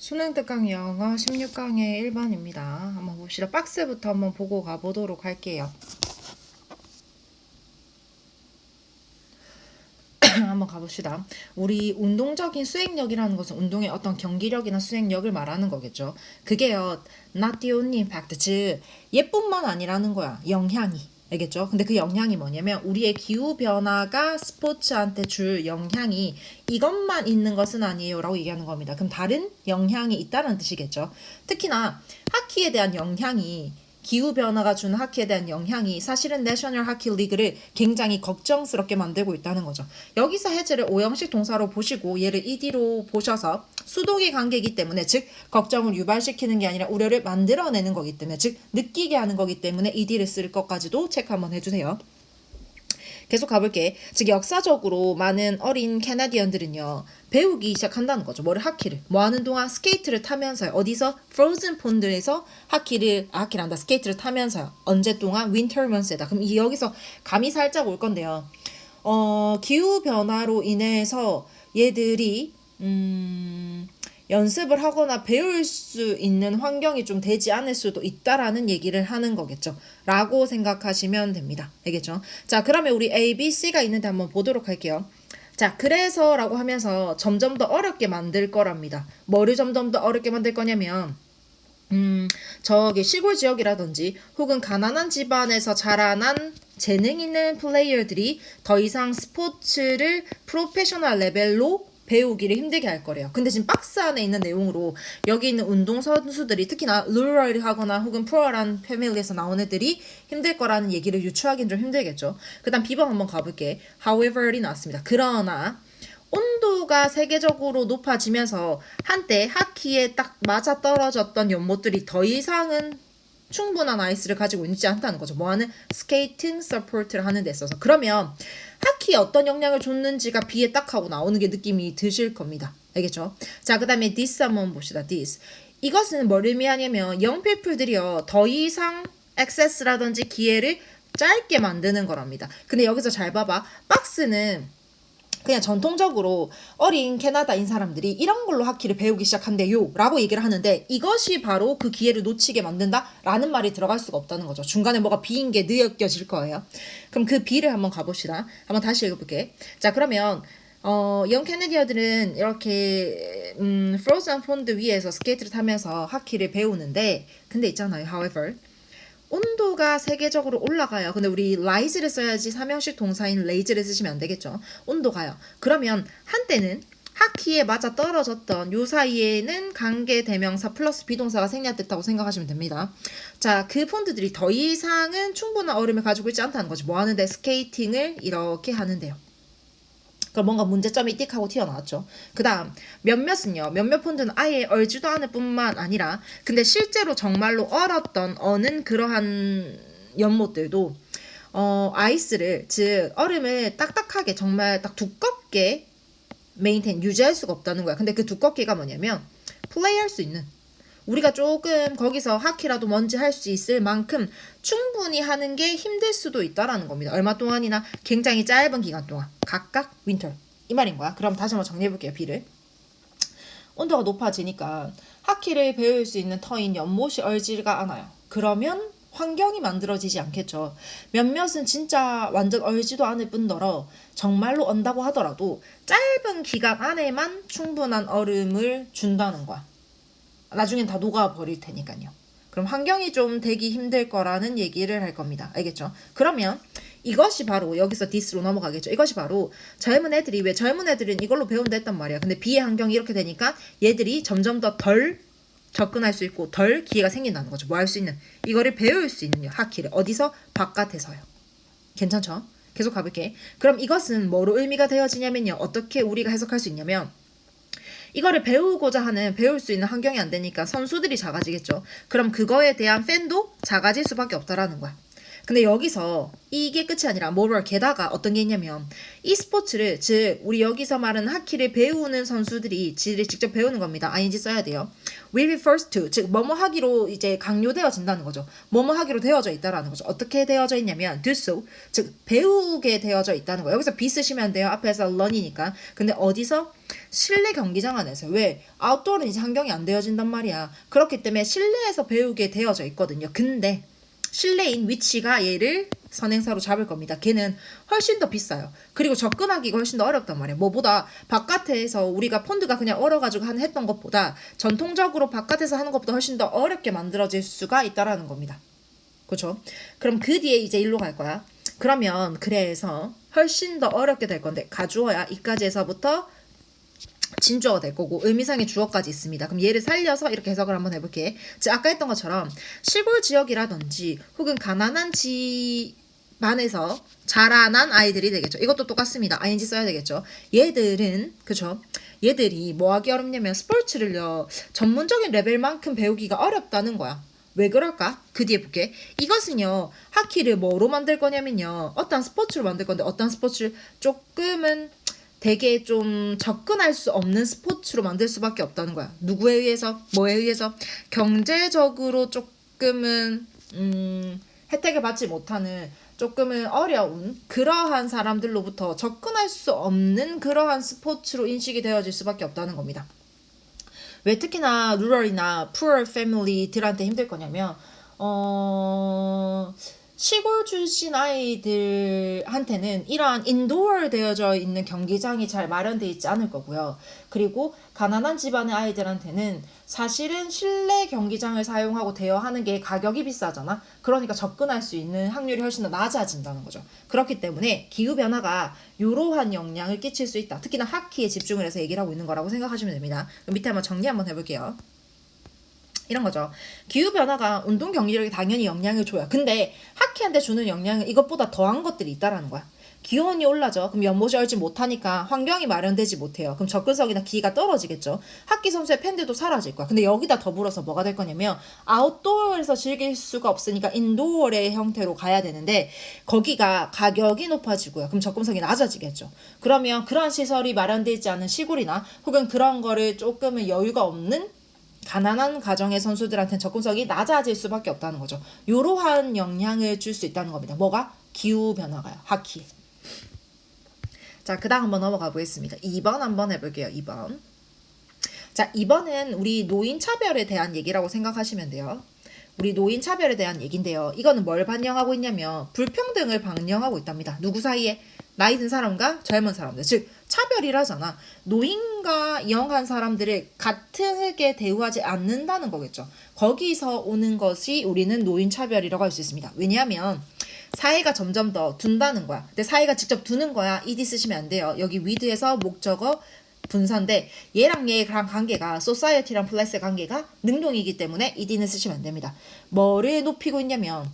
수능 특강 영어 16강의 1번입니다. 한번 봅시다. 박스부터 한번 보고 가보도록 할게요. 한번 가봅시다. 우리 운동적인 수행력이라는 것은 운동의 어떤 경기력이나 수행력을 말하는 거겠죠. 그게요, not the only impact, 즉 얘뿐만 아니라는 거야. 영향이. 알겠죠? 근데 그 영향이 뭐냐면 우리의 기후변화가 스포츠한테 줄 영향이 이것만 있는 것은 아니에요 라고 얘기하는 겁니다. 그럼 다른 영향이 있다는 뜻이겠죠. 특히나 하키에 대한 영향이 기후변화가 주는 하키에 대한 영향이 사실은 내셔널 하키 리그를 굉장히 걱정스럽게 만들고 있다는 거죠. 여기서 해제를 오형식 동사로 보시고 얘를 ed로 보셔서 수동의 관계이기 때문에 즉 걱정을 유발시키는 게 아니라 우려를 만들어내는 거기 때문에 즉 느끼게 하는 거기 때문에 ed를 쓸 것까지도 체크 한번 해주세요. 계속 가볼게. 즉 역사적으로 많은 어린 캐나디언들은요 배우기 시작한다는 거죠. 뭐를? 하키를. 뭐 하는 동안? 스케이트를 타면서요. 어디서? 프로즌 폰드에서 하키란다. 스케이트를 타면서요. 언제 동안? 윈터 먼스에다. 그럼 여기서 감이 살짝 올 건데요. 기후 변화로 인해서 얘들이 연습을 하거나 배울 수 있는 환경이 좀 되지 않을 수도 있다라는 얘기를 하는 거겠죠. 라고 생각하시면 됩니다. 알겠죠? 자, 그러면 우리 A, B, C가 있는데 한번 보도록 할게요. 자, 그래서 라고 하면서 점점 더 어렵게 만들 거랍니다. 뭐를 점점 더 어렵게 만들 거냐면 저기 시골 지역이라든지 혹은 가난한 집안에서 자라난 재능 있는 플레이어들이 더 이상 스포츠를 프로페셔널 레벨로 배우기를 힘들게 할 거래요. 근데 지금 박스 안에 있는 내용으로 여기 있는 운동선수들이 특히나 루럴을 하거나 혹은 프로란 패밀리에서 나온 애들이 힘들 거라는 얘기를 유추하기는 좀 힘들겠죠. 그 다음 B번 한번 가볼게. However이 나왔습니다. 그러나 온도가 세계적으로 높아지면서 한때 하키에 딱 맞아떨어졌던 연못들이 더 이상은 충분한 아이스를 가지고 있지 않다는 거죠. 뭐하는? 스케이팅 서포트를 하는 데 있어서. 그러면 하키에 어떤 영향을 줬는지가 B에 딱 하고 나오는 게 느낌이 드실 겁니다. 알겠죠? 자, 그 다음에 this 한번 봅시다. this. 이것은 뭘 의미하냐면 영필풀들이요 더 이상 액세스라든지 기회를 짧게 만드는 거랍니다. 근데 여기서 잘 봐봐. 박스는 그냥 전통적으로 어린 캐나다인 사람들이 이런 걸로 하키를 배우기 시작한대요 라고 얘기를 하는데 이것이 바로 그 기회를 놓치게 만든다 라는 말이 들어갈 수가 없다는 거죠. 중간에 뭐가 B인 게 느껴질 거예요. 그럼 그 B를 한번 가봅시다. 한번 다시 읽어볼게. 자, 그러면 영 캐네디언들은 이렇게 프로즌 폰드 위에서 스케이트를 타면서 하키를 배우는데 근데 있잖아요. however 온도가 세계적으로 올라가요. 근데 우리 rise를 써야지 삼형식 동사인 raise를 쓰시면 안 되겠죠. 온도가요. 그러면 한때는 하키에 맞아 떨어졌던 요 사이에는 관계 대명사 플러스 비동사가 생략됐다고 생각하시면 됩니다. 자, 그 폰드들이 더 이상은 충분한 얼음을 가지고 있지 않다는 거지. 뭐 하는데? 스케이팅을 이렇게 하는데요. 그럼 뭔가 문제점이 띡 하고 튀어나왔죠. 그 다음 몇몇은요. 몇몇 폰드는 아예 얼지도 않을 뿐만 아니라 근데 실제로 정말로 얼었던 어는 그러한 연못들도 아이스를 즉 얼음을 딱딱하게 정말 딱 두껍게 메인테인 유지할 수가 없다는 거야. 근데 그 두껍기가 뭐냐면 플레이할 수 있는 우리가 조금 거기서 하키라도 뭔지 할 수 있을 만큼 충분히 하는 게 힘들 수도 있다라는 겁니다. 얼마 동안이나 굉장히 짧은 기간 동안 각각 윈터 이 말인 거야. 그럼 다시 한번 정리해볼게요. B를. 온도가 높아지니까 하키를 배울 수 있는 터인 연못이 얼지가 않아요. 그러면 환경이 만들어지지 않겠죠. 몇몇은 진짜 완전 얼지도 않을 뿐더러 정말로 언다고 하더라도 짧은 기간 안에만 충분한 얼음을 준다는 거야. 나중엔 다 녹아버릴 테니까요. 그럼 환경이 좀 되기 힘들 거라는 얘기를 할 겁니다. 알겠죠? 그러면 이것이 바로 여기서 this로 넘어가겠죠. 이것이 바로 젊은 애들이 왜 젊은 애들은 이걸로 배운다 했단 말이야. 근데 B의 환경이 이렇게 되니까 얘들이 점점 더 덜 접근할 수 있고 덜 기회가 생긴다는 거죠. 뭐 할 수 있는 이거를 배울 수 있는요. 하키를 어디서? 바깥에서요. 괜찮죠? 계속 가볼게. 그럼 이것은 뭐로 의미가 되어지냐면요. 어떻게 우리가 해석할 수 있냐면 이거를 배우고자 하는 배울 수 있는 환경이 안 되니까 선수들이 작아지겠죠. 그럼 그거에 대한 팬도 작아질 수밖에 없다라는 거야. 근데 여기서 이게 끝이 아니라 moreover 게다가 어떤 게 있냐면 이 스포츠를 즉 우리 여기서 말하는 하키를 배우는 선수들이 지를 직접 배우는 겁니다. ing 써야 돼요. will be first to 즉 뭐뭐 하기로 이제 강요되어진다는 거죠. 뭐뭐 하기로 되어져 있다라는 거죠. 어떻게 되어져 있냐면 do so 즉 배우게 되어져 있다는 거예요. 여기서 be 쓰시면 안 돼요. 앞에서 learn이니까. 근데 어디서? 실내 경기장 안에서. 왜? 아웃도어는 이제 환경이 안 되어진단 말이야. 그렇기 때문에 실내에서 배우게 되어져 있거든요. 근데 실내인 위치가 얘를 선행사로 잡을 겁니다. 걔는 훨씬 더 비싸요. 그리고 접근하기가 훨씬 더 어렵단 말이에요. 뭐보다 바깥에서 우리가 폰드가 그냥 얼어가지고 했던 것보다 전통적으로 바깥에서 하는 것보다 훨씬 더 어렵게 만들어질 수가 있다라는 겁니다. 그렇죠? 그럼 그 뒤에 이제 일로 갈 거야. 그러면 그래서 훨씬 더 어렵게 될 건데 가주어야 이까지에서부터 진주어가 될 거고 의미상의 주어까지 있습니다. 그럼 얘를 살려서 이렇게 해석을 한번 해볼게. 즉 아까 했던 것처럼 시골 지역이라든지 혹은 가난한 집안에서 자라난 아이들이 되겠죠. 이것도 똑같습니다. ing 써야 되겠죠. 얘들은 그쵸? 얘들이 뭐 하기 어렵냐면 스포츠를요 전문적인 레벨만큼 배우기가 어렵다는 거야. 왜 그럴까? 그 뒤에 볼게. 이것은요 하키를 뭐로 만들 거냐면요 어떤 스포츠로 만들 건데 어떤 스포츠를 조금은 되게 좀 접근할 수 없는 스포츠로 만들 수밖에 없다는 거야. 누구에 의해서? 뭐에 의해서? 경제적으로 조금은 혜택을 받지 못하는 조금은 어려운 그러한 사람들로부터 접근할 수 없는 그러한 스포츠로 인식이 되어질 수밖에 없다는 겁니다. 왜 특히나 루럴이나 poor family들한테 힘들 거냐면 시골 출신 아이들한테는 이러한 인도어 되어져 있는 경기장이 잘 마련되어 있지 않을 거고요. 그리고 가난한 집안의 아이들한테는 사실은 실내 경기장을 사용하고 대여하는 게 가격이 비싸잖아. 그러니까 접근할 수 있는 확률이 훨씬 더 낮아진다는 거죠. 그렇기 때문에 기후변화가 이러한 영향을 끼칠 수 있다. 특히나 하키에 집중을 해서 얘기를 하고 있는 거라고 생각하시면 됩니다. 밑에 한번 정리 한번 해볼게요. 이런 거죠. 기후변화가 운동 경기력에 당연히 영향을 줘요. 근데 하키한테 주는 영향은 이것보다 더한 것들이 있다라는 거야. 기온이 올라져. 그럼 연못이 얼지 못하니까 환경이 마련되지 못해요. 그럼 접근성이나 기회가 떨어지겠죠. 하키 선수의 팬들도 사라질 거야. 근데 여기다 더불어서 뭐가 될 거냐면 아웃도어에서 즐길 수가 없으니까 인도어의 형태로 가야 되는데 거기가 가격이 높아지고요. 그럼 접근성이 낮아지겠죠. 그러면 그러한 시설이 마련되지 않은 시골이나 혹은 그런 거를 조금은 여유가 없는 가난한 가정의 선수들한테는 접근성이 낮아질 수밖에 없다는 거죠. 이러한 영향을 줄 수 있다는 겁니다. 뭐가? 기후변화가요. 하키. 자, 그 다음 한번 넘어가 보겠습니다. 2번 한번 해볼게요. 2번. 자, 2번은 우리 노인차별에 대한 얘기라고 생각하시면 돼요. 우리 노인차별에 대한 얘기인데요. 이거는 뭘 반영하고 있냐면 불평등을 반영하고 있답니다. 누구 사이에? 나이 든 사람과 젊은 사람들. 즉 차별이라잖아. 노인과 영한 사람들을 같게 대우하지 않는다는 거겠죠. 거기서 오는 것이 우리는 노인차별이라고 할 수 있습니다. 왜냐하면 사회가 점점 더 둔다는 거야. 근데 사회가 직접 두는 거야. ed 쓰시면 안 돼요. 여기 with에서 목적어 분사인데 얘랑 관계가 society랑 플러스의 관계가 능동이기 때문에 ed는 쓰시면 안 됩니다. 뭐를 높이고 있냐면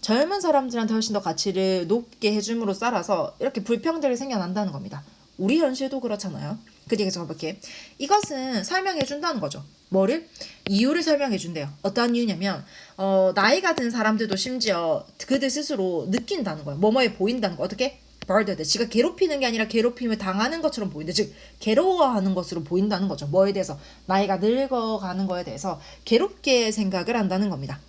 젊은 사람들한테 훨씬 더 가치를 높게 해줌으로 따라서 이렇게 불평등이 생겨난다는 겁니다. 우리 현실도 그렇잖아요. 그 얘기 적어볼게. 이것은 설명해준다는 거죠. 뭐를? 이유를 설명해준대요. 어떠한 이유냐면 나이가 든 사람들도 심지어 그들 스스로 느낀다는 거예요. 뭐뭐에 보인다는 거. 어떻게? burdened. 지가 괴롭히는 게 아니라 괴롭힘을 당하는 것처럼 보인다. 즉 괴로워하는 것으로 보인다는 거죠. 뭐에 대해서? 나이가 늙어가는 거에 대해서 괴롭게 생각을 한다는 겁니다.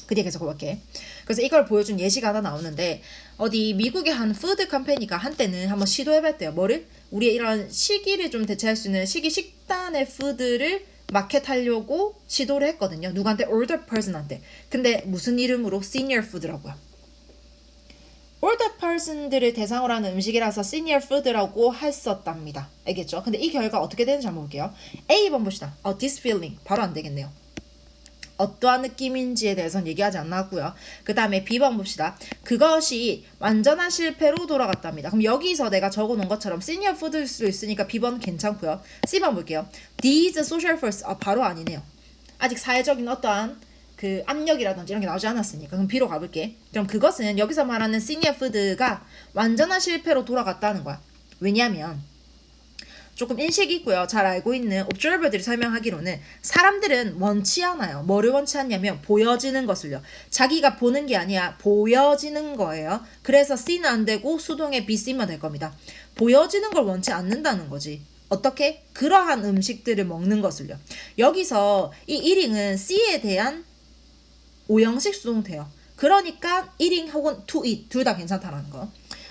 그 뒤에 계속 볼게. 그래서 이걸 보여준 예시가 하나 나오는데 어디 미국의 한 푸드 컴퍼니가 한때는 한번 시도해봤대요. 뭐를? 우리의 이런 시기를 좀 대체할 수 있는 식단의 푸드를 마켓하려고 시도를 했거든요. 누구한테? older person한테. 근데 무슨 이름으로? senior food라고요. older person들을 대상으로 하는 음식이라서 senior food라고 했었답니다. 알겠죠? 근데 이 결과 어떻게 되는지 한번 볼게요. A번 봅시다. this feeling. 바로 안 되겠네요. 어떠한 느낌인지에 대해서는 얘기하지 않았고요. 그 다음에 B번 봅시다. 그것이 완전한 실패로 돌아갔답니다. 그럼 여기서 내가 적어놓은 것처럼 시니어 푸드일 수 있으니까 B번 괜찮고요. C번 볼게요. These social force. 바로 아니네요. 아직 사회적인 어떠한 그 압력이라든지 이런 게 나오지 않았으니까. 그럼 B로 가볼게. 그럼 그것은 여기서 말하는 시니어 푸드가 완전한 실패로 돌아갔다는 거야. 왜냐하면 조금 인식이 있고요. 잘 알고 있는 observer들이 설명하기로는 사람들은 원치 않아요. 뭐를 원치 않냐면 보여지는 것을요. 자기가 보는 게 아니야. 보여지는 거예요. 그래서 C는 안 되고 수동의 be C만 될 겁니다. 보여지는 걸 원치 않는다는 거지. 어떻게? 그러한 음식들을 먹는 것을요. 여기서 이 eating은 C에 대한 오형식 수동태요. 그러니까 eating 혹은 to eat 둘 다 괜찮다라는 거.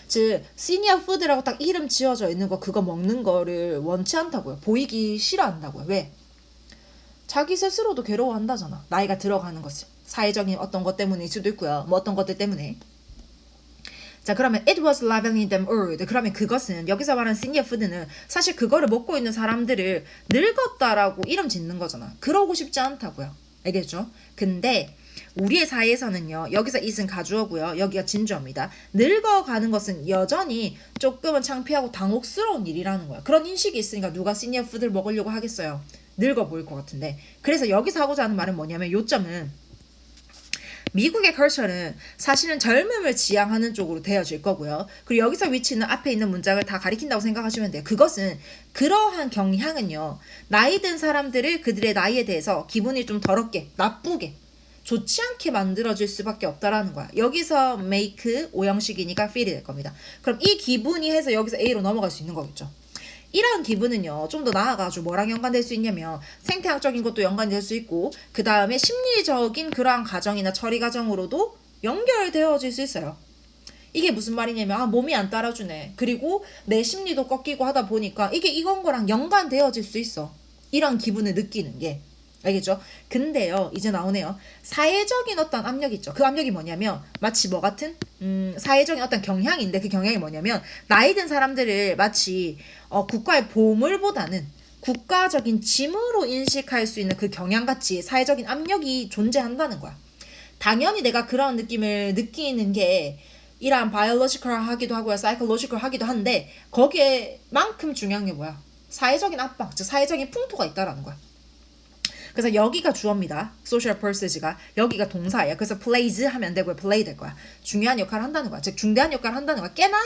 즉 시니어 푸드라고 딱 이름 지어져 있는 거 그거 먹는 거를 원치 않다고요. 보이기 싫어한다고요. 왜? 자기 스스로도 괴로워한다잖아. 나이가 들어가는 것을. 사회적인 어떤 것 때문일 수도 있고요. 뭐 어떤 것들 때문에. 자 그러면 it was leveling them old. 그러면 그것은 여기서 말하는 시니어 푸드는 사실 그거를 먹고 있는 사람들을 늙었다라고 이름 짓는 거잖아. 그러고 싶지 않다고요. 알겠죠? 근데 우리의 사회에서는요. 여기서 it은 가주어고요. 여기가 진주어입니다. 늙어가는 것은 여전히 조금은 창피하고 당혹스러운 일이라는 거야. 그런 인식이 있으니까 누가 시니어 푸드를 먹으려고 하겠어요. 늙어 보일 것 같은데. 그래서 여기서 하고자 하는 말은 뭐냐면 요점은 미국의 컬처는 사실은 젊음을 지향하는 쪽으로 되어질 거고요. 그리고 여기서 위치는 앞에 있는 문장을 다 가리킨다고 생각하시면 돼요. 그것은 그러한 경향은요. 나이 든 사람들을 그들의 나이에 대해서 기분이 좀 더럽게, 나쁘게, 좋지 않게 만들어질 수밖에 없다라는 거야. 여기서 make 오형식이니까 feel이 될 겁니다. 그럼 이 기분이 해서 여기서 A로 넘어갈 수 있는 거겠죠. 이런 기분은요 좀 더 나아가지고 뭐랑 연관될 수 있냐면 생태학적인 것도 연관이 될 수 있고 그 다음에 심리적인 그러한 과정이나 처리 과정으로도 연결되어질 수 있어요. 이게 무슨 말이냐면 몸이 안 따라주네. 그리고 내 심리도 꺾이고 하다 보니까 이게 이건 거랑 연관되어질 수 있어. 이런 기분을 느끼는 게. 알겠죠? 근데요 이제 나오네요. 사회적인 어떤 압력이 있죠. 그 압력이 뭐냐면 마치 뭐 같은 사회적인 어떤 경향인데 그 경향이 뭐냐면 나이 든 사람들을 마치 국가의 보물보다는 국가적인 짐으로 인식할 수 있는 그 경향같이 사회적인 압력이 존재한다는 거야. 당연히 내가 그런 느낌을 느끼는 게 이러한 바이올로지컬 하기도 하고요. 사이콜로지컬 하기도 한데 거기에 만큼 중요한 게 뭐야? 사회적인 압박, 즉 사회적인 풍토가 있다라는 거야. 그래서 여기가 주어입니다. social pursues가 여기가 동사예요. 그래서 plays 하면 되고요. play 될 거야. 중요한 역할을 한다는 거야. 즉 중대한 역할을 한다는 거야. 꽤나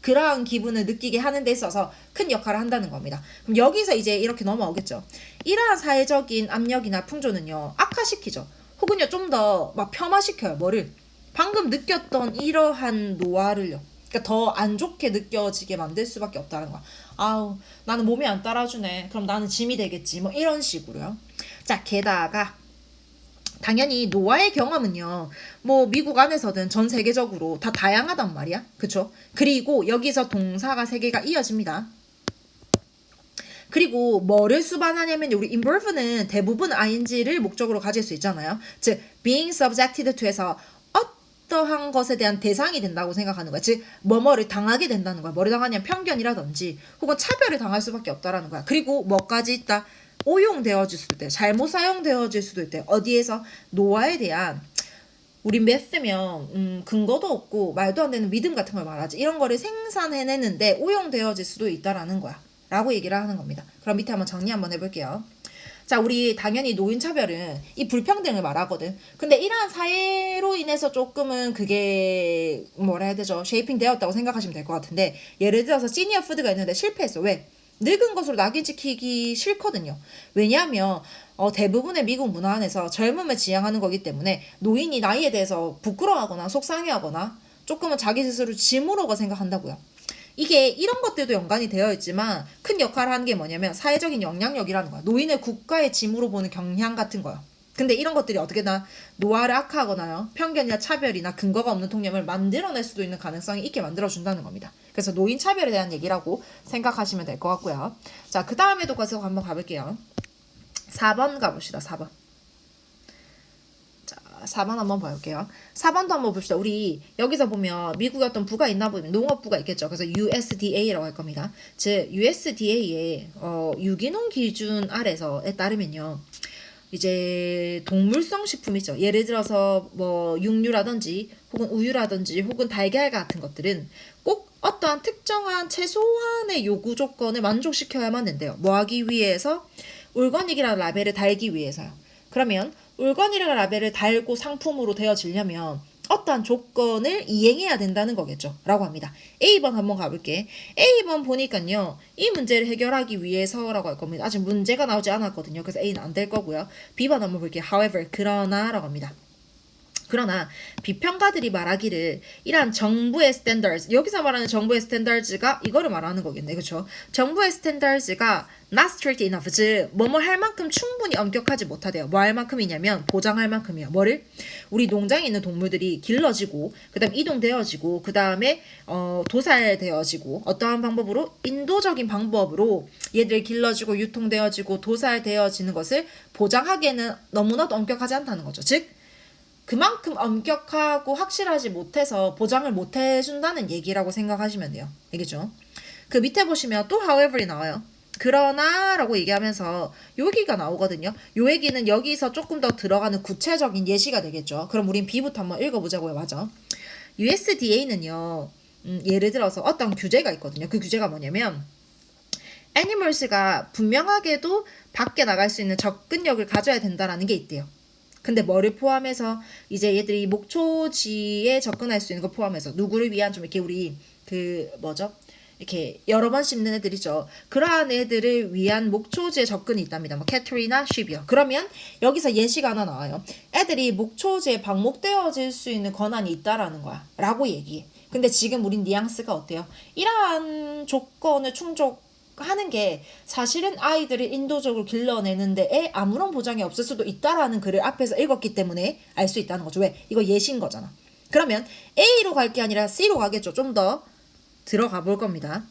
그러한 기분을 느끼게 하는 데 있어서 큰 역할을 한다는 겁니다. 그럼 여기서 이제 이렇게 넘어오겠죠. 이러한 사회적인 압력이나 풍조는요. 악화시키죠. 혹은요 좀 더 막 폄하시켜요. 뭐를? 방금 느꼈던 이러한 노화를요. 그러니까 더 안 좋게 느껴지게 만들 수밖에 없다는 거야. 아우 나는 몸이 안 따라주네. 그럼 나는 짐이 되겠지. 뭐 이런 식으로요. 자 게다가 당연히 노화의 경험은요. 뭐 미국 안에서든 전 세계적으로 다 다양하단 말이야. 그쵸? 그리고 여기서 동사가 3개가 이어집니다. 그리고 뭐를 수반하냐면 우리 involve는 대부분 ing를 목적으로 가질 수 있잖아요. 즉 being subjected to에서 어떠한 것에 대한 대상이 된다고 생각하는 거야. 즉 뭐뭐를 당하게 된다는 거야. 뭐를 당하냐면 편견이라든지 혹은 차별을 당할 수밖에 없다라는 거야. 그리고 뭐까지 있다. 오용되어질 수도 있대요. 잘못 사용되어질 수도 있대요. 어디에서? 노화에 대한 우리 메스면 근거도 없고 말도 안 되는 믿음 같은 걸 말하지. 이런 거를 생산해내는데 오용되어질 수도 있다라는 거야. 라고 얘기를 하는 겁니다. 그럼 밑에 한번 정리 한번 해볼게요. 자, 우리 당연히 노인차별은 이 불평등을 말하거든. 근데 이러한 사회로 인해서 조금은 그게 뭐라 해야 되죠? 쉐이핑 되었다고 생각하시면 될 것 같은데 예를 들어서 시니어 푸드가 있는데 실패했어. 왜? 늙은 것으로 낙인 찍히기 싫거든요. 왜냐하면 대부분의 미국 문화 안에서 젊음을 지향하는 거기 때문에 노인이 나이에 대해서 부끄러워하거나 속상해하거나 조금은 자기 스스로 짐으로 생각한다고요. 이게 이런 것들도 연관이 되어 있지만 큰 역할을 하는 게 뭐냐면 사회적인 영향력이라는 거야. 노인을 국가의 짐으로 보는 경향 같은 거야. 근데 이런 것들이 어떻게나 노화를 악화하거나요. 편견이나 차별이나 근거가 없는 통념을 만들어낼 수도 있는 가능성이 있게 만들어준다는 겁니다. 그래서 노인 차별에 대한 얘기라고 생각하시면 될 것 같고요. 자, 그 다음에도 계속 한번 가볼게요. 4번 가봅시다. 4번. 자, 4번 한번 볼게요. 4번도 한번 봅시다. 우리 여기서 보면 미국의 어떤 부가 있나 보면 농업부가 있겠죠. 그래서 USDA라고 할 겁니다. 즉 USDA의 유기농 기준 아래서에 따르면요. 이제 동물성 식품이죠. 예를 들어서 뭐 육류라든지 혹은 우유라든지 혹은 달걀 같은 것들은 꼭 어떠한 특정한 최소한의 요구 조건을 만족시켜야만 된대요. 뭐 하기 위해서? 올거닉이라는 라벨을 달기 위해서요. 그러면 올거닉이라는 라벨을 달고 상품으로 되어지려면 어떠한 조건을 이행해야 된다는 거겠죠. 라고 합니다. A번 한번 가볼게. A번 보니까요. 이 문제를 해결하기 위해서라고 할 겁니다. 아직 문제가 나오지 않았거든요. 그래서 A는 안 될 거고요. B번 한번 볼게요. However, 그러나 라고 합니다. 그러나 비평가들이 말하기를 이러한 정부의 스탠더드, 여기서 말하는 정부의 스탠더드가 이거를 말하는 거겠네. 그렇죠? 정부의 스탠더드가 not strict enough, 즉 뭐뭐 할 만큼 충분히 엄격하지 못하대요. 뭐 할 만큼이냐면 보장할 만큼이야. 뭐를? 우리 농장에 있는 동물들이 길러지고 그다음 이동되어지고 그다음에 도살되어지고 어떠한 방법으로? 인도적인 방법으로 얘들이 길러지고 유통되어지고 도살되어지는 것을 보장하기에는 너무나도 엄격하지 않다는 거죠. 즉 그만큼 엄격하고 확실하지 못해서 보장을 못 해준다는 얘기라고 생각하시면 돼요. 알겠죠? 그 밑에 보시면 또 however이 나와요. 그러나 라고 얘기하면서 여기가 나오거든요. 요 얘기는 여기서 조금 더 들어가는 구체적인 예시가 되겠죠. 그럼 우린 B부터 한번 읽어보자고요. 맞아. USDA는요. 예를 들어서 어떤 규제가 있거든요. 그 규제가 뭐냐면 애니멀스가 분명하게도 밖에 나갈 수 있는 접근력을 가져야 된다라는 게 있대요. 근데 뭐를 포함해서 이제 얘들이 목초지에 접근할 수 있는 거 포함해서 누구를 위한 좀 이렇게 우리 이렇게 여러 번 씹는 애들 있죠. 그러한 애들을 위한 목초지에 접근이 있답니다. 뭐 캐트리나 쉽이요. 그러면 여기서 예시가 하나 나와요. 애들이 목초지에 방목되어질 수 있는 권한이 있다라는 거야. 라고 얘기해. 근데 지금 우린 뉘앙스가 어때요? 이러한 조건을 충족하는 게 사실은 아이들을 인도적으로 길러내는데 아무런 보장이 없을 수도 있다라는 글을 앞에서 읽었기 때문에 알 수 있다는 거죠. 왜? 이거 예시인 거잖아. 그러면 A로 갈 게 아니라 C로 가겠죠. 좀 더 들어가 볼 겁니다.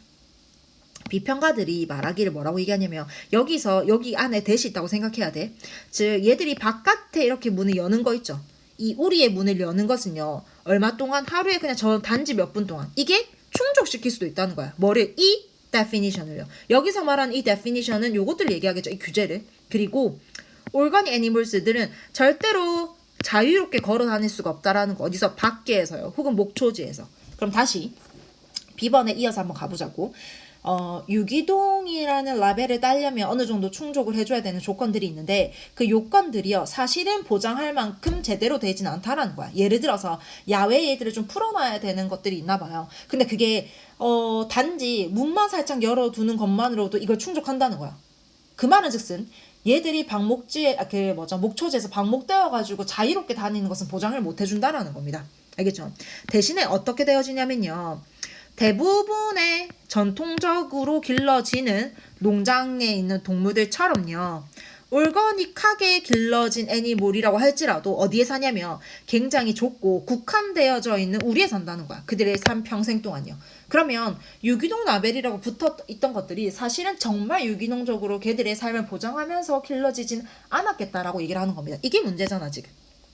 비평가들이 말하기를 뭐라고 얘기하냐면 여기서 여기 안에 대시 있다고 생각해야 돼. 즉 얘들이 바깥에 이렇게 문을 여는 거 있죠. 이 우리의 문을 여는 것은요. 얼마 동안 하루에 그냥 저 단지 몇 분 동안 이게 충족시킬 수도 있다는 거야. 뭐를? 이 definition을요. 여기서 말하는 이 definition은 요것들을 얘기하겠죠. 이 규제를. 그리고 올가닉 애니멀스들은 절대로 자유롭게 걸어 다닐 수가 없다라는 거. 어디서? 밖에서요. 혹은 목초지에서. 그럼 다시 B번에 이어서 한번 가보자고. 유기동이라는 라벨을 따려면 어느 정도 충족을 해줘야 되는 조건들이 있는데 그 요건들이요 사실은 보장할 만큼 제대로 되진 않다라는 거야. 예를 들어서 야외 애들을 좀 풀어놔야 되는 것들이 있나 봐요. 근데 그게 단지 문만 살짝 열어두는 것만으로도 이걸 충족한다는 거야. 그 말은 즉슨 얘들이 방목지에 목초지에서 방목되어가지고 자유롭게 다니는 것은 보장을 못 해준다라는 겁니다. 알겠죠? 대신에 어떻게 되어지냐면요. 대부분의 전통적으로 길러지는 농장에 있는 동물들처럼요. 올거닉하게 길러진 애니몰이라고 할지라도 어디에 사냐면 굉장히 좁고 국한되어져 있는 우리에 산다는 거야. 그들의 삶 평생 동안요. 그러면 유기농 라벨이라고 붙어 있던 것들이 사실은 정말 유기농적으로 걔들의 삶을 보장하면서 길러지진 않았겠다라고 얘기를 하는 겁니다. 이게 문제잖아 지금.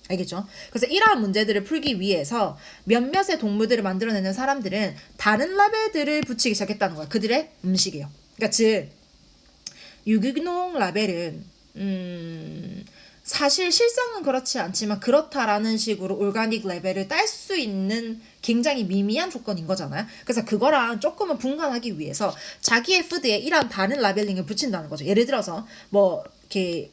알겠죠? 그래서 이러한 문제들을 풀기 위해서 몇몇의 동물들을 만들어내는 사람들은 다른 라벨들을 붙이기 시작했다는 거야. 그들의 음식이에요. 그러니까 즉 유기농 라벨은 사실 실상은 그렇지 않지만 그렇다라는 식으로 올가닉 레벨을 딸 수 있는 굉장히 미미한 조건인 거잖아요. 그래서 그거랑 조금은 분간하기 위해서 자기의 푸드에 이러한 다른 라벨링을 붙인다는 거죠. 예를 들어서 뭐 이렇게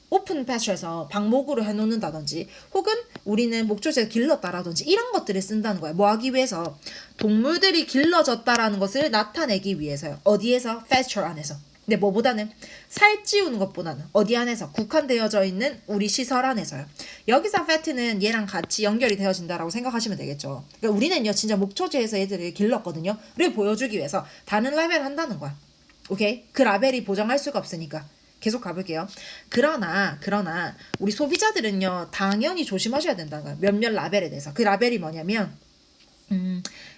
오픈 패처에서 방목으로 해놓는다든지 혹은 우리는 목초지에서 길렀다라든지 이런 것들을 쓴다는 거야. 뭐 하기 위해서? 동물들이 길러졌다라는 것을 나타내기 위해서요. 어디에서? 패처 안에서. 근데 뭐보다는 살찌우는 것보다는 어디 안에서? 국한되어져 있는 우리 시설 안에서요. 여기서 패트는 얘랑 같이 연결이 되어진다라고 생각하시면 되겠죠. 그러니까 우리는요 진짜 목초지에서 얘들을 길렀거든요. 를 보여주기 위해서 다른 라벨을 한다는 거야. 오케이? 그 라벨이 보장할 수가 없으니까. 계속 가볼게요. 그러나 우리 소비자들은요 당연히 조심하셔야 된다는 거예요. 몇몇 라벨에 대해서. 그 라벨이 뭐냐면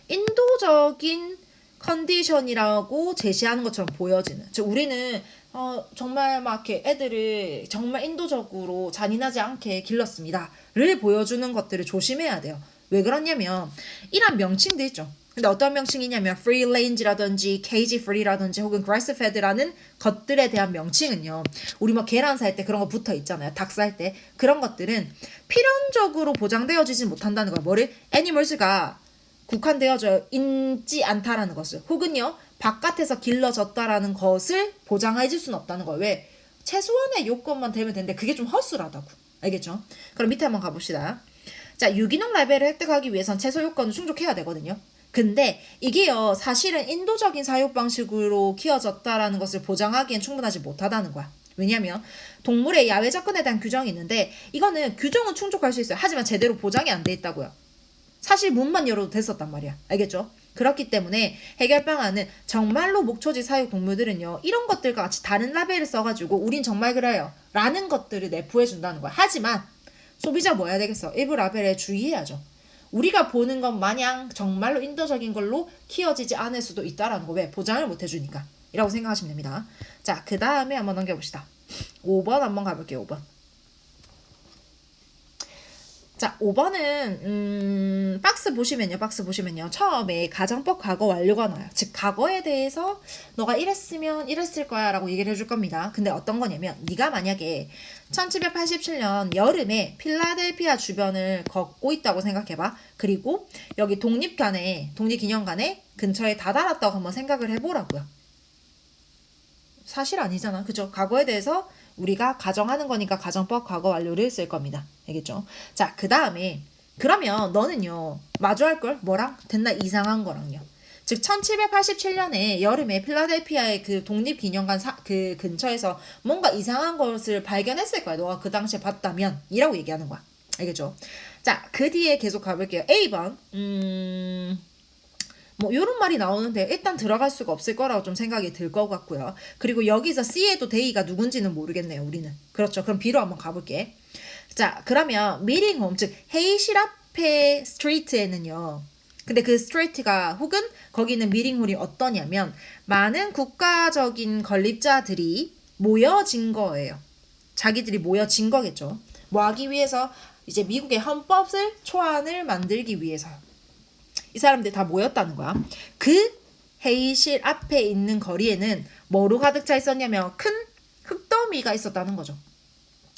인도적인 컨디션이라고 제시하는 것처럼 보여지는. 즉 우리는 정말 막 이렇게 애들을 정말 인도적으로 잔인하지 않게 길렀습니다를 보여주는 것들을 조심해야 돼요. 왜 그러냐면 이런 명칭들 있죠. 근데 어떤 명칭이냐면 free range라든지 cage free라든지 혹은 grass fed라는 것들에 대한 명칭은요. 우리 뭐 계란 살 때 그런 거 붙어 있잖아요. 닭 살 때 그런 것들은 필연적으로 보장되어지지 못한다는 거예요. 뭐를? 애니멀스가 국한되어져 있지 않다라는 것을 혹은요 바깥에서 길러졌다라는 것을 보장해줄 수는 없다는 거예요. 왜? 최소한의 요건만 되면 되는데 그게 좀 허술하다고. 알겠죠? 그럼 밑에 한번 가봅시다. 자, 유기농 라벨을 획득하기 위해선 최소 요건을 충족해야 되거든요. 근데 이게요, 사실은 인도적인 사육 방식으로 키워졌다라는 것을 보장하기엔 충분하지 못하다는 거야. 왜냐면 동물의 야외 접근에 대한 규정이 있는데 이거는 규정은 충족할 수 있어요. 하지만 제대로 보장이 안 돼 있다고요. 사실 문만 열어도 됐었단 말이야. 알겠죠? 그렇기 때문에 해결 방안은 정말로 목초지 사육 동물들은요, 이런 것들과 같이 다른 라벨을 써가지고 우린 정말 그래요 라는 것들을 내포해 준다는 거야. 하지만 소비자 뭐 해야 되겠어? 일부 라벨에 주의해야죠. 우리가 보는 것 마냥 정말로 인도적인 걸로 키워지지 않을 수도 있다라는 거. 왜? 보장을 못 해주니까 이라고 생각하시면 됩니다. 자, 그 다음에 한번 넘겨봅시다. 5번 한번 가볼게요. 5번. 자, 5번은 박스 보시면요. 처음에 가정법 과거 완료가 나와요. 즉 과거에 대해서 너가 이랬으면 이랬을 거야 라고 얘기를 해줄 겁니다. 근데 어떤 거냐면 네가 만약에 1787년 여름에 필라델피아 주변을 걷고 있다고 생각해봐. 그리고 여기 독립기념관에 근처에 다다랐다고 한번 생각을 해보라고요. 사실 아니잖아. 그죠? 과거에 대해서 우리가 가정하는 거니까 가정법 과거 완료를 쓸 겁니다. 알겠죠? 자, 그 다음에 그러면 너는요, 마주할 걸 뭐랑? 됐나? 이상한 거랑요. 즉 1787년에 여름에 필라델피아의 그 독립기념관 그 근처에서 뭔가 이상한 것을 발견했을 거야. 너가 그 당시에 봤다면 이라고 얘기하는 거야. 알겠죠? 자, 그 뒤에 계속 가볼게요. A번 뭐 요런 말이 나오는데 일단 들어갈 수가 없을 거라고 좀 생각이 들 것 같고요. 그리고 여기서 C에도 데이가 누군지는 모르겠네요. 우리는. 그렇죠. 그럼 B로 한번 가볼게. 자, 그러면 미링홈, 즉 헤이실 앞에 스트리트에는요. 근데 그 스트리트가 혹은 거기는 미링홈이 어떠냐면 많은 국가적인 건립자들이 모여진 거예요. 자기들이 모여진 거겠죠. 뭐 하기 위해서? 이제 미국의 헌법을 초안을 만들기 위해서요. 이 사람들이 다 모였다는 거야. 그 회의실 앞에 있는 거리에는 뭐로 가득 차 있었냐면 큰 흙더미가 있었다는 거죠.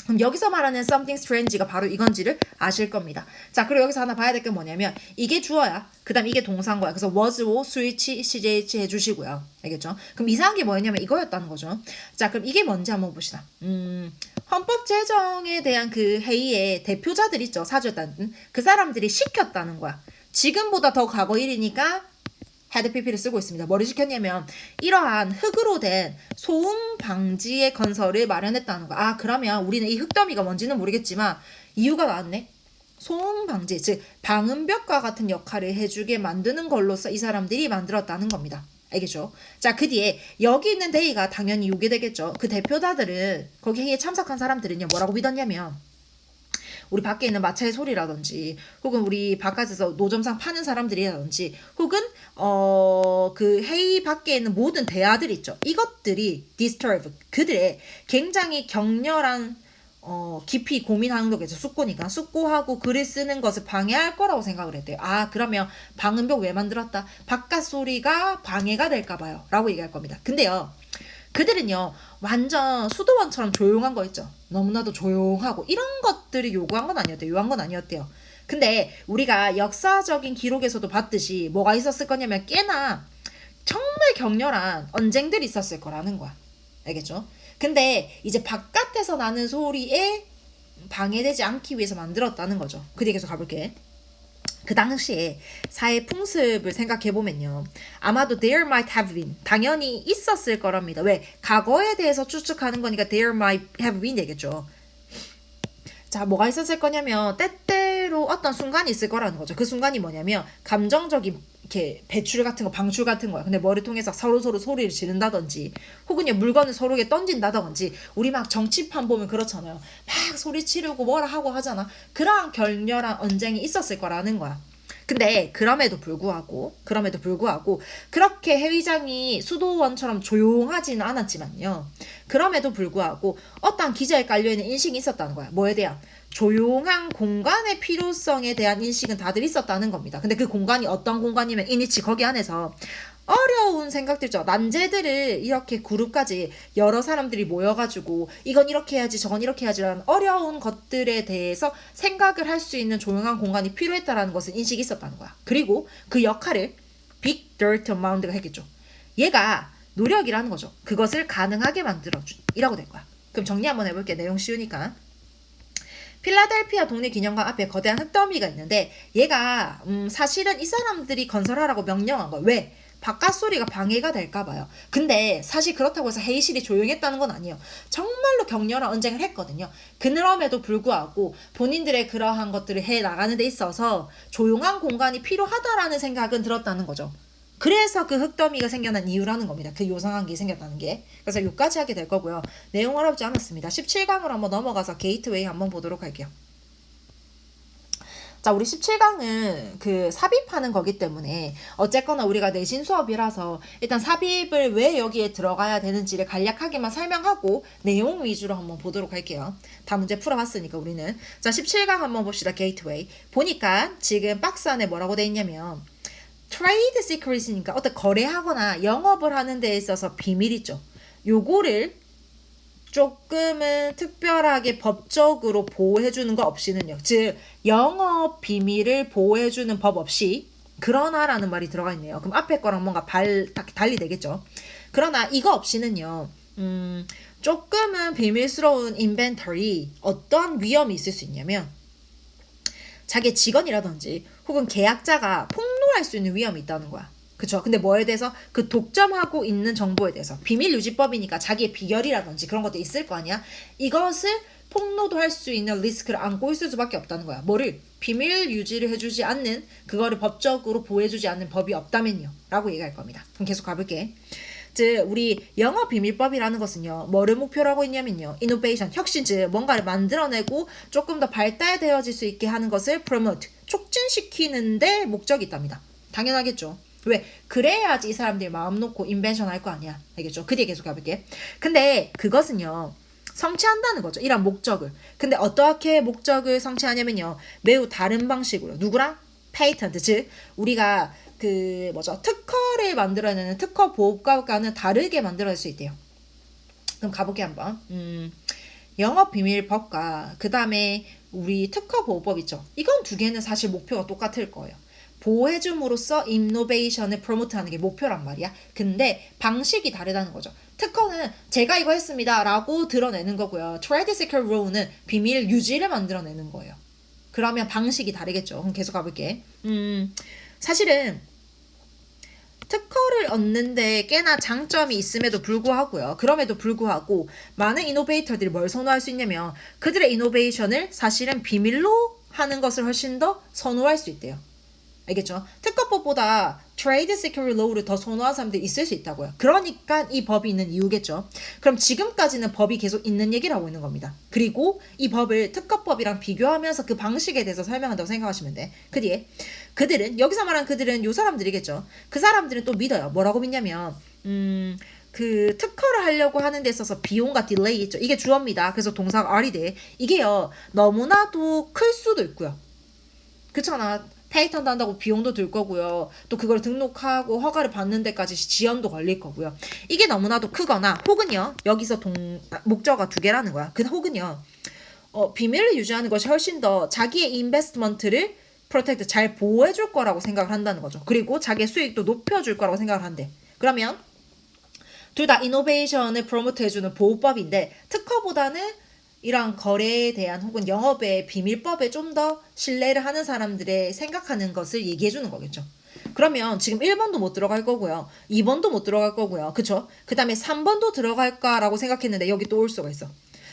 그럼 여기서 말하는 something strange가 바로 이건지를 아실 겁니다. 자, 그리고 여기서 하나 봐야 될 게 뭐냐면 이게 주어야. 그 다음 이게 동사인 거야. 그래서 was고 switch, CJH 해주시고요. 알겠죠? 그럼 이상한 게 뭐였냐면 이거였다는 거죠. 자, 그럼 이게 뭔지 한번 봅시다. 헌법 제정에 대한 그 회의의 대표자들 있죠. 사주였다는 그 사람들이 시켰다는 거야. 지금보다 더 과거 일이니까 had pp를 쓰고 있습니다. 뭐를 시켰냐면 이러한 흙으로 된 소음 방지의 건설을 마련했다는 거야. 아, 그러면 우리는 이 흙더미가 뭔지는 모르겠지만 이유가 나왔네. 소음 방지, 즉 방음벽과 같은 역할을 해주게 만드는 걸로서 이 사람들이 만들었다는 겁니다. 알겠죠? 자, 그 뒤에 여기 있는 데이가 당연히 요게 되겠죠. 그 대표자들은 거기 회의에 참석한 사람들은요 뭐라고 믿었냐면 우리 밖에 있는 마차의 소리라든지 혹은 우리 바깥에서 노점상 파는 사람들이라든지 혹은 그 회의 밖에 있는 모든 대화들 있죠. 이것들이 disturb 그들의 굉장히 격렬한 깊이 고민하는 거겠죠. 숙고니까 숙고하고 글을 쓰는 것을 방해할 거라고 생각을 했대요. 아, 그러면 방음벽 왜 만들었다? 바깥 소리가 방해가 될까 봐요 라고 얘기할 겁니다. 근데요, 그들은요 완전 수도원처럼 조용한 거 있죠. 너무나도 조용하고 이런 것들이 요구한 건 아니었대요. 요한 건 아니었대요. 근데 우리가 역사적인 기록에서도 봤듯이 뭐가 있었을 거냐면 꽤나 정말 격렬한 언쟁들이 있었을 거라는 거야. 알겠죠? 근데 이제 바깥에서 나는 소리에 방해되지 않기 위해서 만들었다는 거죠. 그 뒤에 계속 가볼게. 그 당시에 사회 풍습을 생각해보면요. 아마도 there might have been, 당연히 있었을 거랍니다. 왜? 과거에 대해서 추측하는 거니까 there might have been 되겠죠. 자, 뭐가 있었을 거냐면 때때로 어떤 순간이 있을 거라는 거죠. 그 순간이 뭐냐면 감정적인 이렇게 배출 같은 거, 방출 같은 거야. 근데 머리 통해서 서로 소리를 지른다든지 혹은요 물건을 서로에게 던진다든지 우리 막 정치판 보면 그렇잖아요. 막 소리 지르고 뭐라 하고 하잖아. 그러한 격렬한 언쟁이 있었을 거라는 거야. 근데 그럼에도 불구하고 그렇게 회의장이 수도원처럼 조용하지는 않았지만요. 그럼에도 불구하고 어떤 기저에 깔려있는 인식이 있었다는 거야. 뭐에 대한? 조용한 공간의 필요성에 대한 인식은 다들 있었다는 겁니다. 근데 그 공간이 어떤 공간이면 이니치 거기 안에서 어려운 생각들 있죠. 난제들을 이렇게 그룹까지 여러 사람들이 모여가지고 이건 이렇게 해야지 저건 이렇게 해야지라는 어려운 것들에 대해서 생각을 할 수 있는 조용한 공간이 필요했다라는 것은 인식이 있었다는 거야. 그리고 그 역할을 Big Dirt Mound가 했겠죠. 얘가 노력이라는 거죠. 그것을 가능하게 만들어준 이라고 될 거야. 그럼 정리 한번 해볼게. 내용 쉬우니까. 필라델피아 독립기념관 앞에 거대한 흙더미가 있는데 얘가 사실은 이 사람들이 건설하라고 명령한 거예요. 왜? 바깥 소리가 방해가 될까 봐요. 근데 사실 그렇다고 해서 회의실이 조용했다는 건 아니에요. 정말로 격렬한 언쟁을 했거든요. 그럼에도 불구하고 본인들의 그러한 것들을 해 나가는 데 있어서 조용한 공간이 필요하다라는 생각은 들었다는 거죠. 그래서 그 흙더미가 생겨난 이유라는 겁니다. 그 요상한 게 생겼다는 게. 그래서 여기까지 하게 될 거고요. 내용 어렵지 않았습니다. 17강으로 한번 넘어가서 게이트웨이 한번 보도록 할게요. 자, 우리 17강은 그 삽입하는 거기 때문에 어쨌거나 우리가 내신 수업이라서 일단 삽입을 왜 여기에 들어가야 되는지를 간략하게만 설명하고 내용 위주로 한번 보도록 할게요. 다 문제 풀어봤으니까 우리는. 자, 17강 한번 봅시다. 게이트웨이. 보니까 지금 박스 안에 뭐라고 돼 있냐면 트레이드 시크릿이니까 어떤 거래하거나 영업을 하는 데 있어서 비밀 있죠. 요거를 조금은 특별하게 법적으로 보호해주는 거 없이는요. 즉 영업 비밀을 보호해주는 법 없이 그러나라는 말이 들어가 있네요. 그럼 앞에 거랑 뭔가 달리 되겠죠. 그러나 이거 없이는요. 조금은 비밀스러운 인벤터리 어떤 위험이 있을 수 있냐면 자기 직원이라든지 혹은 계약자가 폭로할 수 있는 위험이 있다는 거야. 그쵸? 근데 뭐에 대해서? 그 독점하고 있는 정보에 대해서. 비밀유지법이니까 자기의 비결이라든지 그런 것도 있을 거 아니야? 이것을 폭로도 할 수 있는 리스크를 안고 있을 수밖에 없다는 거야. 뭐를? 비밀 유지를 해주지 않는, 그거를 법적으로 보호해주지 않는 법이 없다면요. 라고 얘기할 겁니다. 그럼 계속 가볼게. 즉 우리 영업비밀법이라는 것은요. 뭐를 목표로 하고 있냐면요. 이노베이션, 혁신, 즉 뭔가를 만들어내고 조금 더 발달되어질 수 있게 하는 것을 promote, 촉진시키는데 목적이 있답니다. 당연하겠죠. 왜? 그래야지 이 사람들이 마음 놓고 인벤션 할 거 아니야. 알겠죠? 그 뒤에 계속 가볼게. 근데 그것은요. 성취한다는 거죠. 이런 목적을. 근데 어떻게 목적을 성취하냐면요. 매우 다른 방식으로. 누구랑? 페이턴트. 즉 우리가 그 특허를 만들어내는 특허 보호과는 다르게 만들어낼 수 있대요. 그럼 가볼게 한번. 영업비밀법과 그 다음에 우리 특허보호법 있죠. 이건 두 개는 사실 목표가 똑같을 거예요. 보호해줌으로써 인노베이션을 프로모트하는 게 목표란 말이야. 근데 방식이 다르다는 거죠. 특허는 제가 이거 했습니다 라고 드러내는 거고요. Trade Secret Law는 비밀 유지를 만들어내는 거예요. 그러면 방식이 다르겠죠. 그럼 계속 가볼게. 사실은 특허를 얻는데 꽤나 장점이 있음에도 불구하고요. 그럼에도 불구하고 많은 이노베이터들이 뭘 선호할 수 있냐면 그들의 이노베이션을 사실은 비밀로 하는 것을 훨씬 더 선호할 수 있대요. 알겠죠? 특허법보다 트레이드 시큐리티 로우를 더 선호하는 사람들이 있을 수 있다고요. 그러니까 이 법이 있는 이유겠죠. 그럼 지금까지는 법이 계속 있는 얘기를 하고 있는 겁니다. 그리고 이 법을 특허법이랑 비교하면서 그 방식에 대해서 설명한다고 생각하시면 돼. 그 뒤에 그들은 여기서 말한 그들은 요 사람들이겠죠. 그 사람들은 또 믿어요. 뭐라고 믿냐면 그 특허를 하려고 하는 데 있어서 비용과 딜레이 있죠. 이게 주어입니다. 그래서 동사가 are이 돼. 이게요. 너무나도 클 수도 있고요. 그렇잖아. 페이턴트 한다고 비용도 들 거고요. 또 그걸 등록하고 허가를 받는 데까지 지연도 걸릴 거고요. 이게 너무나도 크거나 혹은요. 여기서 목적어가 두 개라는 거야. 그 혹은요. 비밀을 유지하는 것이 훨씬 더 자기의 인베스트먼트를 프로텍트 잘 보호해 줄 거라고 생각을 한다는 거죠. 그리고 자기의 수익도 높여 줄 거라고 생각을 한대. 그러면 둘 다 이노베이션을 프로모트 해주는 보호법인데 특허보다는 이런 거래에 대한 혹은 영업의 비밀법에 좀 더 신뢰를 하는 사람들의 생각하는 것을 얘기해 주는 거겠죠. 그러면 지금 1번도 못 들어갈 거고요. 2번도 못 들어갈 거고요. 그쵸? 그 다음에 3번도 들어갈까라고 생각했는데 여기 또 올 수가 있어.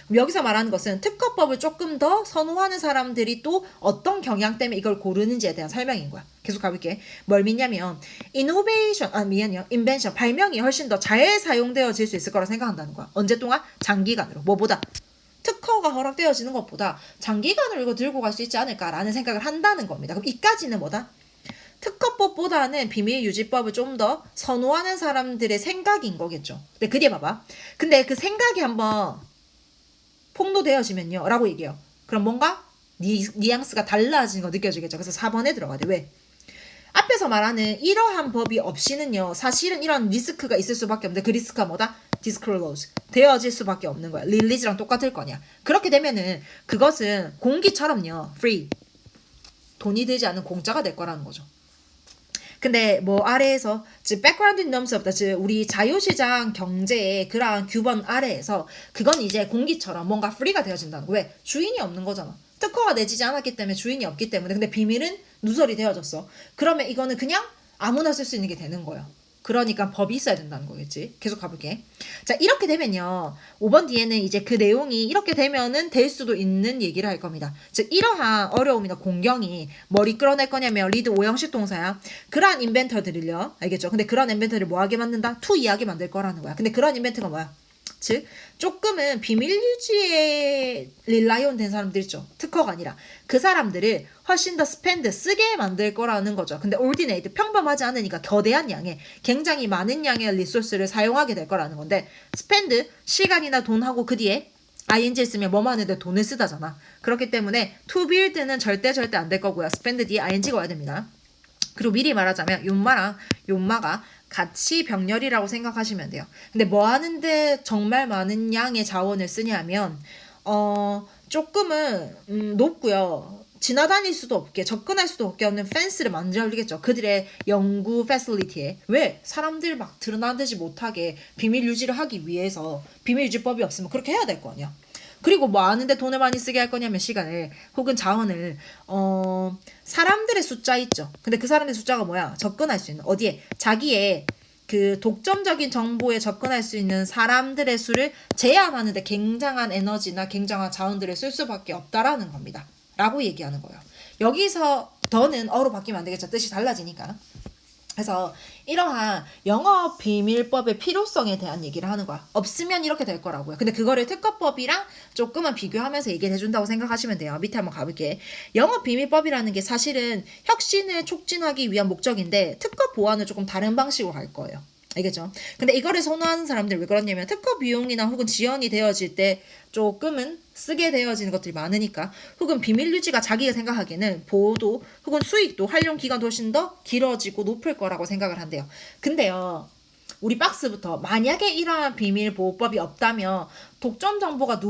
그럼 여기서 말하는 것은 특허법을 조금 더 선호하는 사람들이 또 어떤 경향 때문에 이걸 고르는지에 대한 설명인 거야. 계속 가볼게. 뭘 믿냐면 인벤션, 발명이 훨씬 더 잘 사용되어질 수 있을 거라 생각한다는 거야. 언제 동안? 장기간으로. 뭐보다? 특허가 허락되어지는 것보다 장기간으로 이거 들고 갈 수 있지 않을까라는 생각을 한다는 겁니다. 그럼 이까지는 뭐다? 특허법보다는 비밀유지법을 좀 더 선호하는 사람들의 생각인 거겠죠. 근데 그 뒤에 봐봐. 근데 그 생각이 한번 폭로되어지면요. 라고 얘기해요. 그럼 뭔가 뉘앙스가 달라지는 거 느껴지겠죠. 그래서 4번에 들어가야 돼. 왜? 앞에서 말하는 이러한 법이 없이는요. 사실은 이런 리스크가 있을 수밖에 없는데 그 리스크가 뭐다? disclose 되어질 수밖에 없는 거야. 릴리즈랑 똑같을 거냐. 그렇게 되면은 그것은 공기처럼요. free 돈이 되지 않는 공짜가 될 거라는 거죠. 근데 뭐 아래에서 즉 background in terms of 즉 우리 자유시장 경제의 그러한 규범 아래에서 그건 이제 공기처럼 뭔가 free가 되어진다는 거. 왜? 주인이 없는 거잖아. 특허가 내지지 않았기 때문에 주인이 없기 때문에. 근데 비밀은 누설이 되어졌어. 그러면 이거는 그냥 아무나 쓸 수 있는 게 되는 거예요. 그러니까 법이 있어야 된다는 거겠지. 계속 가볼게. 자, 이렇게 되면요. 5번 뒤에는 이제 그 내용이 이렇게 되면은 될 수도 있는 얘기를 할 겁니다. 즉, 이러한 어려움이나 공경이 머리 끌어낼 거냐면 리드 5형식 동사야. 그러한 인벤터들을요. 알겠죠? 근데 그런 인벤터를 뭐 하게 만든다? to 이하게 만들 거라는 거야. 근데 그런 인벤터가 뭐야? 즉 조금은 비밀 유지에 릴라이온 된 사람들 있죠. 특허가 아니라 그 사람들을 훨씬 더 스펜드 쓰게 만들 거라는 거죠. 근데 올디네이트 평범하지 않으니까 거대한 양의 굉장히 많은 양의 리소스를 사용하게 될 거라는 건데 스펜드 시간이나 돈하고 그 뒤에 ing 쓰면 뭐뭐 하는데 돈을 쓰다잖아. 그렇기 때문에 to build는 절대 안 될 거고요. 스펜드 뒤에 ing가 와야 됩니다. 그리고 미리 말하자면 용마가 같이 병렬이라고 생각하시면 돼요. 근데 뭐 하는데 정말 많은 양의 자원을 쓰냐면 조금은 높고요. 지나다닐 수도 없게 접근할 수도 없게 하는 펜스를 만들겠죠. 그들의 연구 패실리티에. 왜? 사람들 막 드러나지 못하게 비밀 유지를 하기 위해서 비밀 유지법이 없으면 그렇게 해야 될 거 아니야. 그리고 뭐 하는데 돈을 많이 쓰게 할 거냐면 시간을 혹은 자원을 사람들의 숫자 있죠. 근데 그 사람들의 숫자가 뭐야? 접근할 수 있는 어디에? 자기의 그 독점적인 정보에 접근할 수 있는 사람들의 수를 제한하는데 굉장한 에너지나 굉장한 자원들을 쓸 수밖에 없다라는 겁니다. 라고 얘기하는 거예요. 여기서 더는 어로 바뀌면 안 되겠죠. 뜻이 달라지니까. 그래서 이러한 영업 비밀법의 필요성에 대한 얘기를 하는 거야. 없으면 이렇게 될 거라고요. 근데 그거를 특허법이랑 조금만 비교하면서 얘기를 해준다고 생각하시면 돼요. 밑에 한번 가볼게. 영업 비밀법이라는 게 사실은 혁신을 촉진하기 위한 목적인데 특허 보완을 조금 다른 방식으로 할 거예요. 알겠죠? 근데 이거를 선호하는 사람들 왜 그러냐면 특허 비용이나 혹은 지연이 되어질 때 조금은 쓰게 되어지는 것들이 많으니까 혹은 비밀 유지가 자기가 생각하기에는 보호도 혹은 수익도 활용 기간도 훨씬 더 길어지고 높을 거라고 생각을 한대요. 근데요. 우리 박스부터 만약에 이러한 비밀 보호법이 없다면 독점 정보가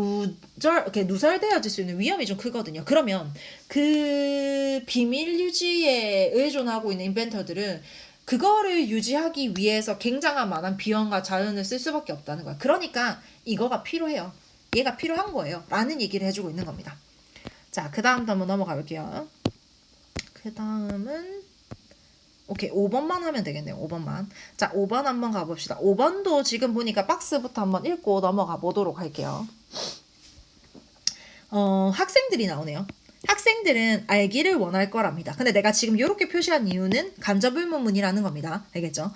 이렇게 누설되어질 수 있는 위험이 좀 크거든요. 그러면 그 비밀 유지에 의존하고 있는 인벤터들은 그거를 유지하기 위해서 굉장한 많은 비용과 자원을 쓸 수밖에 없다는 거야. 그러니까 이거가 필요해요. 얘가 필요한 거예요. 라는 얘기를 해주고 있는 겁니다. 자, 그 다음도 한번 넘어가 볼게요. 그 다음은 오케이, 5번만 하면 되겠네요. 5번만. 자, 5번 한번 가봅시다. 5번도 지금 보니까 박스부터 한번 읽고 넘어가 보도록 할게요. 학생들이 나오네요. 학생들은 알기를 원할 거랍니다. 근데 내가 지금 이렇게 표시한 이유는 간접의문문이라는 겁니다. 알겠죠?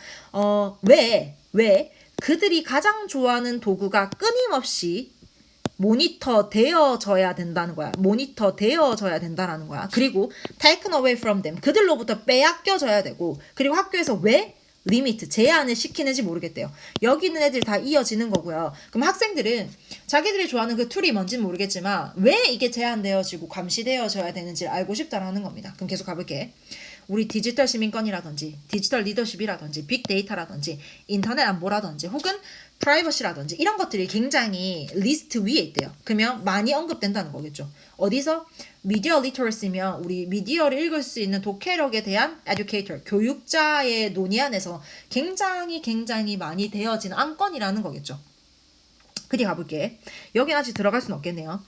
왜 그들이 가장 좋아하는 도구가 끊임없이 모니터 되어져야 된다는 거야. 모니터 되어져야 된다는 거야. 그리고 taken away from them. 그들로부터 빼앗겨져야 되고 그리고 학교에서 왜 리미트, 제한을 시키는지 모르겠대요. 여기 있는 애들 다 이어지는 거고요. 그럼 학생들은 자기들이 좋아하는 그 툴이 뭔지는 모르겠지만 왜 이게 제한되어지고 감시되어져야 되는지를 알고 싶다라는 겁니다. 그럼 계속 가볼게. 우리 디지털 시민권이라든지 디지털 리더십이라든지 빅데이터라든지 인터넷 안보라든지 혹은 프라이버시라든지 이런 것들이 굉장히 리스트 위에 있대요. 그러면 많이 언급된다는 거겠죠. 어디서? 미디어 리터러시면 우리 미디어를 읽을 수 있는 독해력에 대한 에듀케이터, 교육자의 논의 안에서 굉장히 많이 되어진 안건이라는 거겠죠. 그리 가볼게. 여긴 아직 들어갈 수는 없겠네요.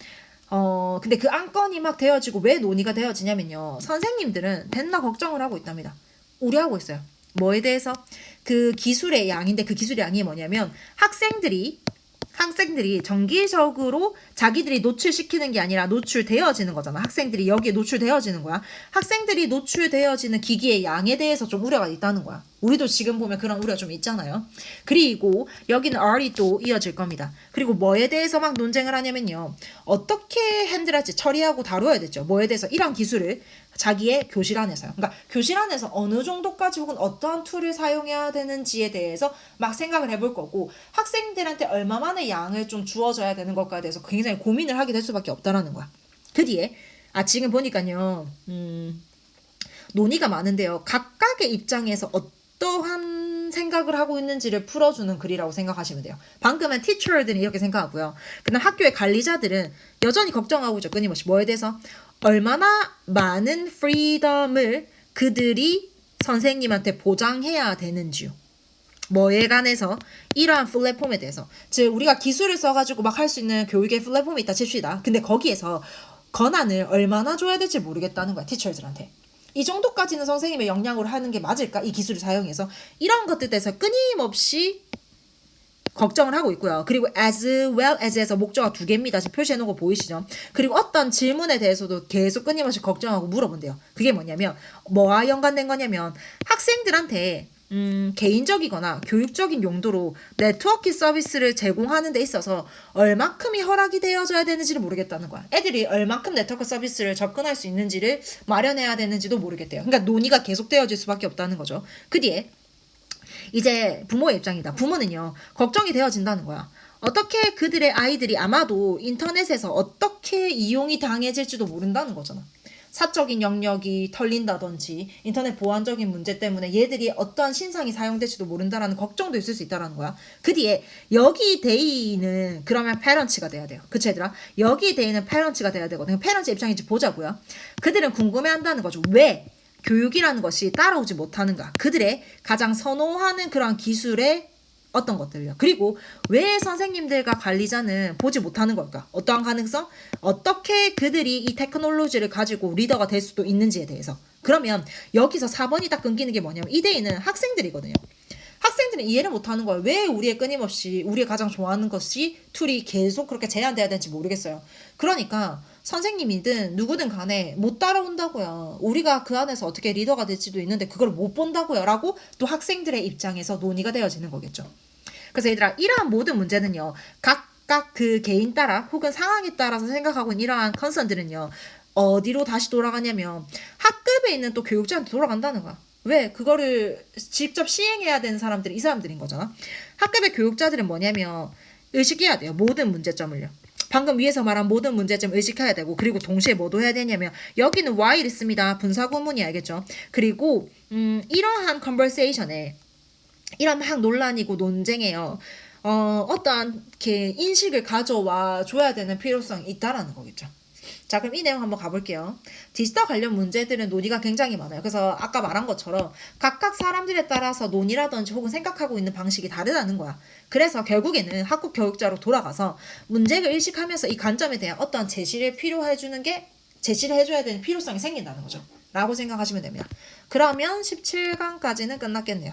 근데 그 안건이 막 되어지고 왜 논의가 되어지냐면요. 선생님들은 됐나 걱정을 하고 있답니다. 우려하고 있어요. 뭐에 대해서? 그 기술의 양인데 그 기술의 양이 뭐냐면 학생들이 정기적으로 자기들이 노출시키는 게 아니라 노출되어지는 거잖아. 학생들이 여기에 노출되어지는 거야. 학생들이 노출되어지는 기기의 양에 대해서 좀 우려가 있다는 거야. 우리도 지금 보면 그런 우려 좀 있잖아요. 그리고 여기는 R이 또 이어질 겁니다. 그리고 뭐에 대해서 막 논쟁을 하냐면요. 어떻게 핸들할지 처리하고 다루어야 되죠. 뭐에 대해서 이런 기술을 자기의 교실 안에서요. 그러니까 교실 안에서 어느 정도까지 혹은 어떠한 툴을 사용해야 되는지에 대해서 막 생각을 해볼 거고 학생들한테 얼마만의 양을 좀 주어져야 되는 것까에 대해서 굉장히 고민을 하게 될 수밖에 없다라는 거야. 그 뒤에 지금 보니까요. 논의가 많은데요. 각각의 입장에서 어떠한 생각을 하고 있는지를 풀어주는 글이라고 생각하시면 돼요. 방금은 티처들은 이렇게 생각하고요. 그다음 학교의 관리자들은 여전히 걱정하고 있죠. 끊임없이 뭐에 대해서? 얼마나 많은 프리덤을 그들이 선생님한테 보장해야 되는지요. 뭐에 관해서 이러한 플랫폼에 대해서 즉 우리가 기술을 써가지고 막 할 수 있는 교육의 플랫폼이 있다 칩시다. 근데 거기에서 권한을 얼마나 줘야 될지 모르겠다는 거야, 티처들한테. 이 정도까지는 선생님의 역량으로 하는 게 맞을까? 이 기술을 사용해서. 이런 것들에 대해서 끊임없이 걱정을 하고 있고요. 그리고 as well as에서 목적어 두 개입니다. 지금 표시해놓은 거 보이시죠? 그리고 어떤 질문에 대해서도 계속 끊임없이 걱정하고 물어본대요. 그게 뭐냐면 뭐와 연관된 거냐면 학생들한테 개인적이거나 교육적인 용도로 네트워킹 서비스를 제공하는 데 있어서 얼마큼이 허락이 되어져야 되는지를 모르겠다는 거야. 애들이 얼마큼 네트워크 서비스를 접근할 수 있는지를 마련해야 되는지도 모르겠대요. 그러니까 논의가 계속되어질 수밖에 없다는 거죠. 그 뒤에 이제 부모의 입장이다. 부모는요, 걱정이 되어진다는 거야. 어떻게 그들의 아이들이 아마도 인터넷에서 어떻게 이용이 당해질지도 모른다는 거잖아. 사적인 영역이 털린다든지 인터넷 보안적인 문제 때문에 얘들이 어떤 신상이 사용될지도 모른다라는 걱정도 있을 수 있다는 거야. 그 뒤에 여기 데이는 그러면 패런츠가 돼야 돼요. 그치 얘들아? 여기 데이는 패런츠가 돼야 되거든요. 패런츠 입장인지 보자고요. 그들은 궁금해한다는 거죠. 왜? 교육이라는 것이 따라오지 못하는가. 그들의 가장 선호하는 그런 기술의 어떤 것들이요. 그리고 왜 선생님들과 관리자는 보지 못하는 걸까? 어떠한 가능성? 어떻게 그들이 이 테크놀로지를 가지고 리더가 될 수도 있는지에 대해서. 그러면 여기서 4번이 딱 끊기는 게 뭐냐면 이 데이는 학생들이거든요. 학생들은 이해를 못하는 거예요. 왜 우리의 끊임없이 우리가 가장 좋아하는 것이 툴이 계속 그렇게 제한돼야 되는지 모르겠어요. 그러니까 선생님이든 누구든 간에 못 따라온다고요. 우리가 그 안에서 어떻게 리더가 될지도 있는데 그걸 못 본다고요. 라고 또 학생들의 입장에서 논의가 되어지는 거겠죠. 그래서 얘들아, 이러한 모든 문제는요, 각각 그 개인 따라 혹은 상황에 따라서 생각하고 있는 이러한 컨선들은요, 어디로 다시 돌아가냐면 학급에 있는 또 교육자한테 돌아간다는 거야. 왜? 그거를 직접 시행해야 되는 사람들이 이 사람들인 거잖아. 학급의 교육자들은 뭐냐면 의식해야 돼요. 모든 문제점을요. 방금 위에서 말한 모든 문제점 의식해야 되고, 그리고 동시에 뭐도 해야 되냐면 여기는 while 있습니다. 분사구문이 알겠죠? 그리고 이러한 conversation에 이런 막 논란이고 논쟁에요. 어떠한 이렇게 인식을 가져와 줘야 되는 필요성이 있다라는 거겠죠. 자, 그럼 이 내용 한번 가볼게요. 디지털 관련 문제들은 논의가 굉장히 많아요. 그래서 아까 말한 것처럼 각각 사람들에 따라서 논의라든지 혹은 생각하고 있는 방식이 다르다는 거야. 그래서 결국에는 학급 교육자로 돌아가서 문제를 인식하면서 이 관점에 대한 어떤 제시를 제시를 해줘야 되는 필요성이 생긴다는 거죠. 라고 생각하시면 됩니다. 그러면 17강까지는 끝났겠네요.